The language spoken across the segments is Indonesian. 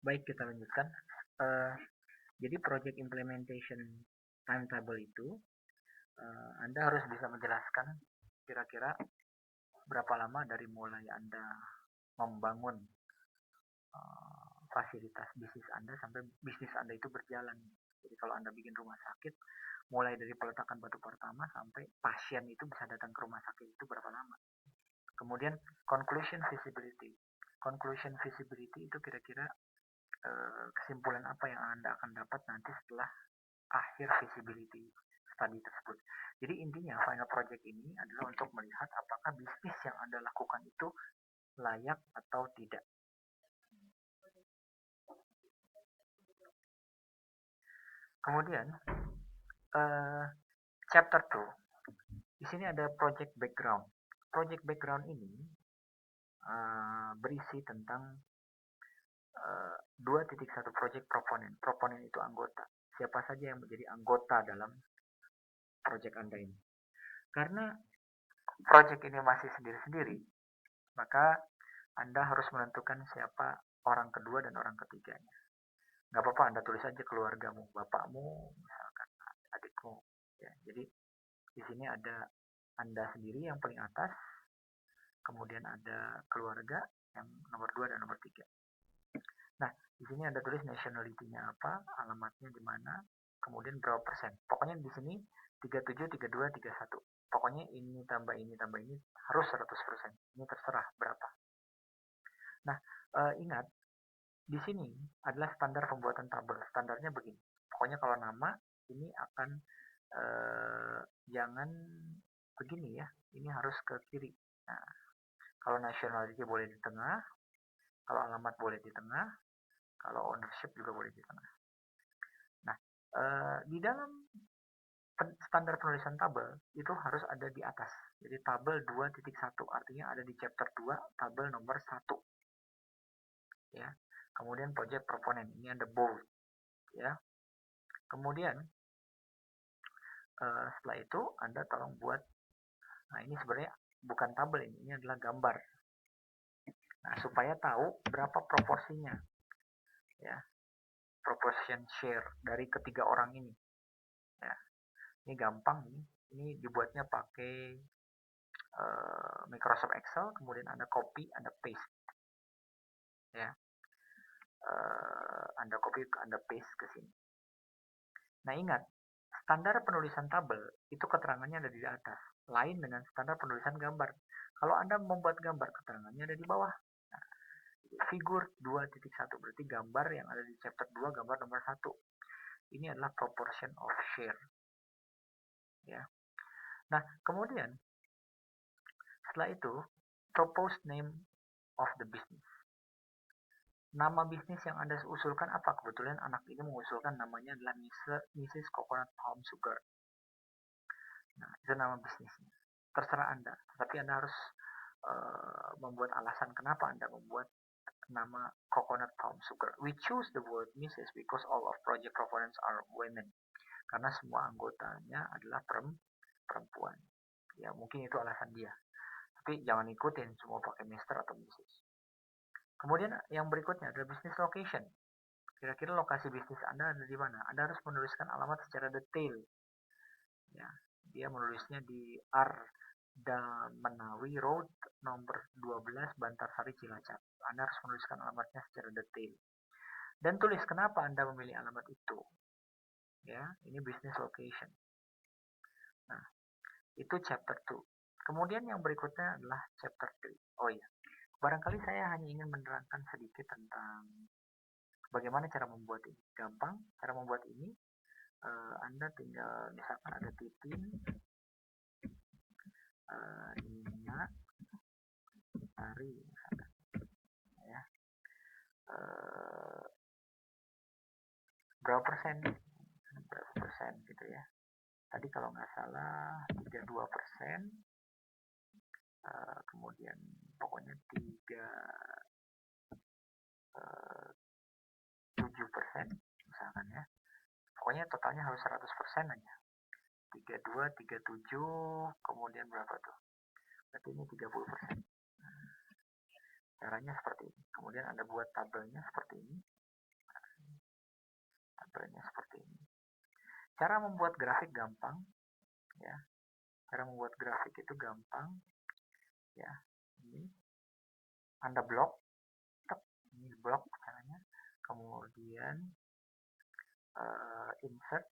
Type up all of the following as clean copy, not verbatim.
Baik, kita lanjutkan. Eh, jadi project implementation timetable itu, Anda harus bisa menjelaskan kira-kira berapa lama dari mulai Anda membangun fasilitas bisnis Anda sampai bisnis Anda itu berjalan. Jadi kalau Anda bikin rumah sakit, mulai dari peletakan batu pertama sampai pasien itu bisa datang ke rumah sakit itu berapa lama. Kemudian conclusion feasibility. Conclusion feasibility itu kira-kira kesimpulan apa yang Anda akan dapat nanti setelah akhir feasibility study tersebut. Jadi intinya final project ini adalah untuk melihat apakah bisnis yang Anda lakukan itu layak atau tidak. Kemudian chapter 2. Di sini ada project background. Project background ini berisi tentang 2.1 project proponent. Proponent itu anggota. Siapa saja yang menjadi anggota dalam project Anda ini. Karena project ini masih sendiri-sendiri, maka Anda harus menentukan siapa orang kedua dan orang ketiganya. Nggak apa-apa, Anda tulis aja keluargamu, bapakmu, misalkan adikmu. Ya, jadi di sini ada Anda sendiri yang paling atas, kemudian ada keluarga yang nomor 2 dan nomor 3. Nah, di sini Anda tulis nationality-nya apa, alamatnya di mana, kemudian berapa persen. Pokoknya di sini 37, 32, 31. Pokoknya ini tambah ini harus 100%. Ini terserah berapa. Nah, ingat, di sini adalah standar pembuatan tabel. Standarnya begini. Pokoknya kalau nama, ini akan jangan begini ya. Ini harus ke kiri. Nah, kalau nationality boleh di tengah, kalau alamat boleh di tengah, kalau ownership juga boleh di tengah. Nah, di dalam standar penulisan tabel itu harus ada di atas. Jadi tabel 2.1 artinya ada di chapter 2, tabel nomor 1. Ya. Kemudian project proponent, ini ada bold. Ya. Kemudian setelah itu Anda tolong buat, nah ini sebenarnya bukan tabel ini adalah gambar. Nah, supaya tahu berapa proporsinya. Ya. Proportion share dari ketiga orang ini. Ya. Ini gampang nih. Ini dibuatnya pakai Microsoft Excel, kemudian Anda copy, Anda paste. Ya. Anda copy, Anda paste ke sini. Nah, ingat, standar penulisan tabel itu keterangannya ada di atas, lain dengan standar penulisan gambar. Kalau Anda membuat gambar, keterangannya ada di bawah. Nah, figur 2.1 berarti gambar yang ada di chapter 2, gambar nomor 1. Ini adalah proportion of share. Ya. Nah, kemudian setelah itu, proposed name of the business. Nama bisnis yang Anda usulkan apa? Kebetulan anak ini mengusulkan namanya adalah Mrs. Coconut Palm Sugar. Nah, itu nama bisnisnya. Terserah Anda. Tapi Anda harus membuat alasan kenapa Anda membuat nama Coconut Palm Sugar. We choose the word Mrs. because all of project proponents are women. Karena semua anggotanya adalah perempuan. Ya, mungkin itu alasan dia. Tapi jangan ikutin semua pakai Mr. atau Mrs. Kemudian yang berikutnya adalah business location. Kira-kira lokasi bisnis Anda ada di mana? Anda harus menuliskan alamat secara detail. Ya, dia menulisnya di Menawi Road nomor 12 Bantarsari Cilacap. Anda harus menuliskan alamatnya secara detail. Dan tulis kenapa Anda memilih alamat itu. Ya, ini business location. Nah, itu chapter 2. Kemudian yang berikutnya adalah chapter 3. Oh iya, barangkali saya hanya ingin menerangkan sedikit tentang bagaimana cara membuat ini. Gampang, cara membuat ini Anda tinggal misalkan ada titin, minyak, hari, misalkan, ya, berapa persen gitu ya. Tadi kalau nggak salah 32%, kemudian pokoknya 7% misalkan ya. Pokoknya totalnya harus 100% aja. 32, 37, kemudian berapa tuh? Berarti ini 30%. Caranya seperti ini. Kemudian Anda buat tabelnya seperti ini. tabelnya seperti ini. Cara membuat grafik gampang, ya. Cara membuat grafik itu gampang, ya. Ini Anda blok, ini blok caranya. Kemudian insert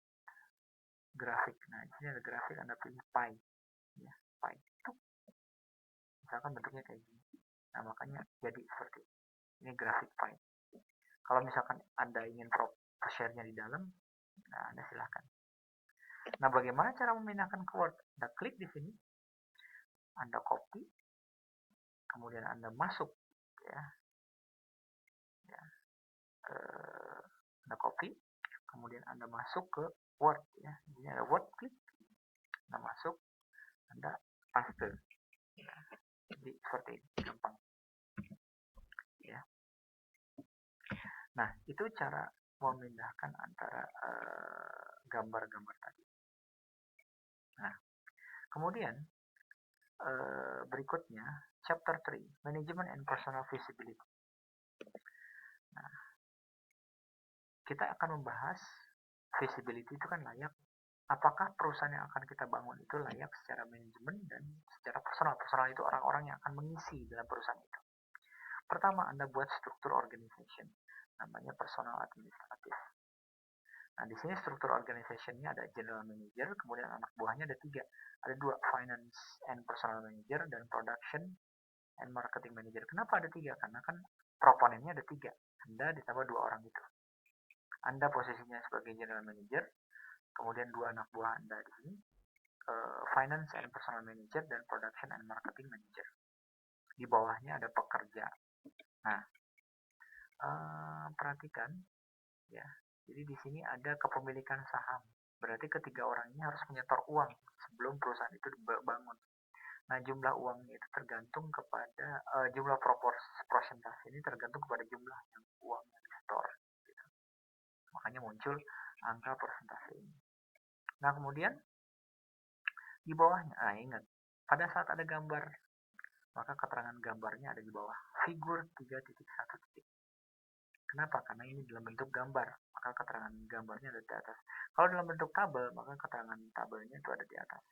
grafik. Nah, di sini ada grafik, Anda pilih pie, ya, pie. Misalkan bentuknya kayak gini. Nah, makanya jadi seperti ini grafik pie. Kalau misalkan Anda ingin share-nya di dalam, nah Anda silahkan. Nah, bagaimana cara memindahkan ke Word? Anda klik di sini, Anda copy, kemudian Anda masuk, ya, Anda copy, kemudian Anda masuk ke Word, ya. Ini ada Word, klik, Anda masuk, Anda paste. Ya. Jadi seperti ini, gampang. Ya. Nah, itu cara memindahkan antara gambar-gambar tadi. Nah, kemudian berikutnya chapter 3, Management and Personal Visibility. Nah, kita akan membahas visibility itu kan layak. Apakah perusahaan yang akan kita bangun itu layak secara manajemen dan secara personal. Personal itu orang-orang yang akan mengisi dalam perusahaan itu. Pertama, Anda buat struktur organization, namanya personal administratif. Nah, di sini struktur organization-nya ada general manager, kemudian anak buahnya ada 3. Ada 2, finance and personal manager, dan production and marketing manager. Kenapa ada 3? Karena kan proponennya ada 3. Anda ditambah 2 orang itu. Anda posisinya sebagai general manager, kemudian 2 anak buah Anda di sini, finance and personal manager, dan production and marketing manager. Di bawahnya ada pekerja. Nah, perhatikan, ya. Jadi di sini ada kepemilikan saham. Berarti ketiga orang ini harus menyetor uang sebelum perusahaan itu dibangun. Nah, jumlah uangnya itu tergantung kepada jumlah persentase ini tergantung kepada jumlah yang uang yang disetor. Gitu. Makanya muncul angka persentase ini. Nah, kemudian di bawahnya, ingat, pada saat ada gambar, maka keterangan gambarnya ada di bawah. Figur 3.1. Kenapa? Karena ini dalam bentuk gambar, maka keterangan gambarnya ada di atas. Kalau dalam bentuk tabel, maka keterangan tabelnya itu ada di atas.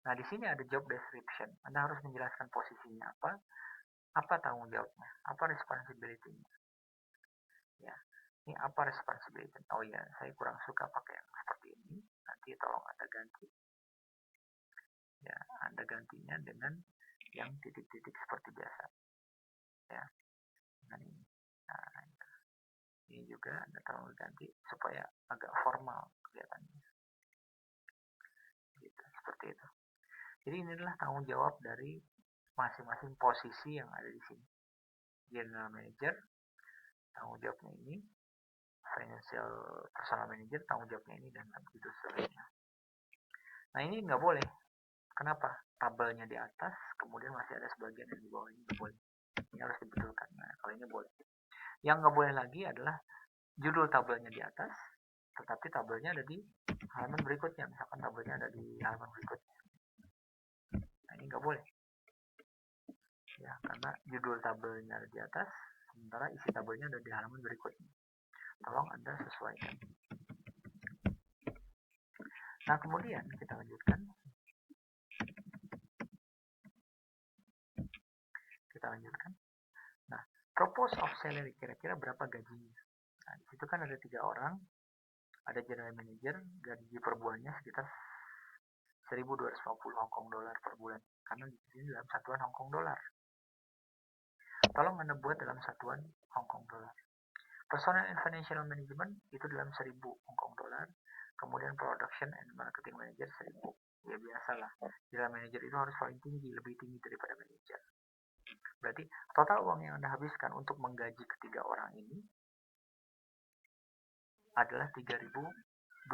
Nah, di sini ada job description. Anda harus menjelaskan posisinya apa tanggung jawabnya, apa responsibility-nya. Ya, ini apa responsibility? Oh ya, saya kurang suka pakai yang seperti ini. Nanti tolong Anda ganti. Ya, Anda gantinya dengan yang titik-titik seperti biasa. Ya, dengan ini. Nah, ini juga Anda tolong ganti supaya agak formal kelihatannya. Gitu, seperti itu. Jadi ini adalah tanggung jawab dari masing-masing posisi yang ada di sini. General Manager, tanggung jawabnya ini. Financial Personal Manager, tanggung jawabnya ini, dan begitu seterusnya. Nah, ini nggak boleh. Kenapa? Tabelnya di atas, kemudian masih ada sebagian yang di bawah, ini nggak boleh. Ini harus dibetulkan. Nah, kalau ini boleh. Yang nggak boleh lagi adalah judul tabelnya di atas, tetapi tabelnya ada di halaman berikutnya. Misalkan tabelnya ada di halaman berikutnya. Nah, ini nggak boleh. Ya, karena judul tabelnya ada di atas, sementara isi tabelnya ada di halaman berikutnya. Tolong Anda sesuaikan. Nah, kemudian kita lanjutkan. Nah, propose of salary, kira-kira berapa gajinya. Nah, di situ kan ada 3 orang, ada general manager, gaji per bulannya sekitar 1.250 Hong Kong dolar per bulan, karena di sini dalam satuan Hong Kong dolar. Tolong Anda buat dalam satuan Hong Kong dolar. Personal and financial management itu dalam 1.000 Hong Kong dolar, kemudian production and marketing manager 1.000. Ya biasalah, general manager itu harus paling tinggi, lebih tinggi daripada manager. Berarti total uang yang Anda habiskan untuk menggaji ketiga orang ini adalah 3.250.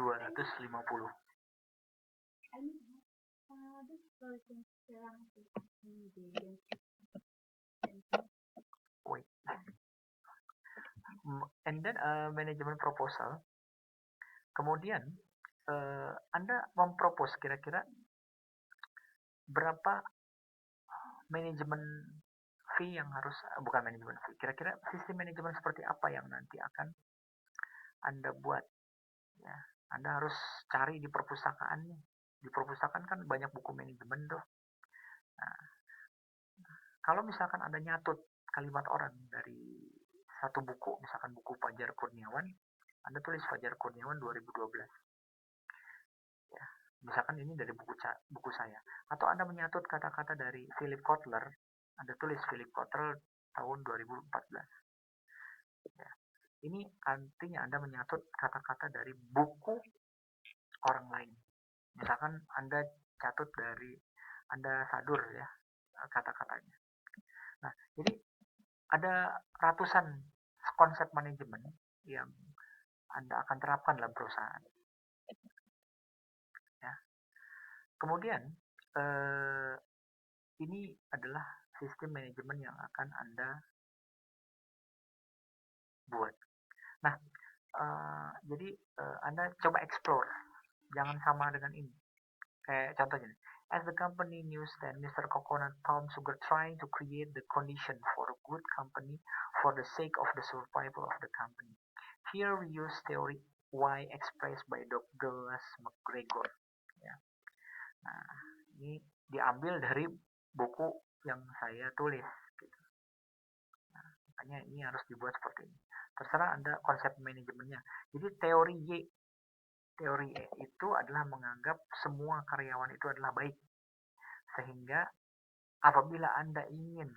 Wait. And then manajemen proposal. Kemudian Anda mempropose kira-kira berapa manajemen fee yang harus, bukan manajemen fee, kira-kira sistem manajemen seperti apa yang nanti akan Anda buat. Ya. Anda harus cari di perpustakaan nih. Di perpustakaan kan banyak buku manajemen tuh. Nah, kalau misalkan Anda nyatut kalimat orang dari satu buku, misalkan buku Fajar Kurniawan, Anda tulis Fajar Kurniawan 2012. Ya, misalkan ini dari buku saya. Atau Anda menyatut kata-kata dari Philip Kotler, Anda tulis Philip Kotler tahun 2014. Ya. Ini artinya Anda menyatut kata-kata dari buku orang lain. Misalkan Anda catut dari, Anda sadur ya kata-katanya. Nah, jadi ada ratusan konsep manajemen yang Anda akan terapkan dalam perusahaan. Ya. Kemudian, ini adalah sistem manajemen yang akan Anda buat. Nah, jadi Anda coba explore, jangan sama dengan ini. Kayak contohnya, as the company news that Mr. Coconut Palm Sugar trying to create the condition for a good company for the sake of the survival of the company. Here we use theory Y expressed by Douglas McGregor. Ya. Nah, ini diambil dari buku yang saya tulis. Gitu. Nah, makanya ini harus dibuat seperti ini. Terserah Anda konsep manajemennya. Jadi teori Y itu adalah menganggap semua karyawan itu adalah baik. Sehingga apabila Anda ingin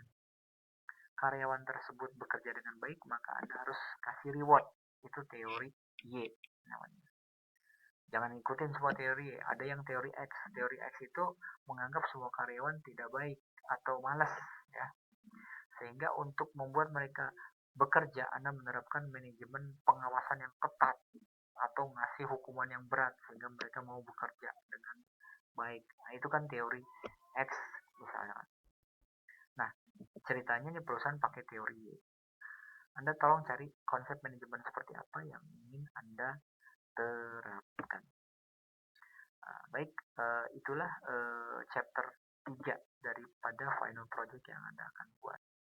karyawan tersebut bekerja dengan baik, maka Anda harus kasih reward. Itu teori Y namanya. Jangan ikutin semua teori. Ada yang teori X. Teori X itu menganggap semua karyawan tidak baik atau malas. Ya. Sehingga untuk membuat mereka bekerja, Anda menerapkan manajemen pengawasan yang ketat atau ngasih hukuman yang berat sehingga mereka mau bekerja dengan baik. Nah, itu kan teori X misalnya. Nah, ceritanya nih perusahaan pakai teori Y. Anda tolong cari konsep manajemen seperti apa yang ingin Anda terapkan. Baik, itulah chapter 3 daripada final project yang Anda akan buat.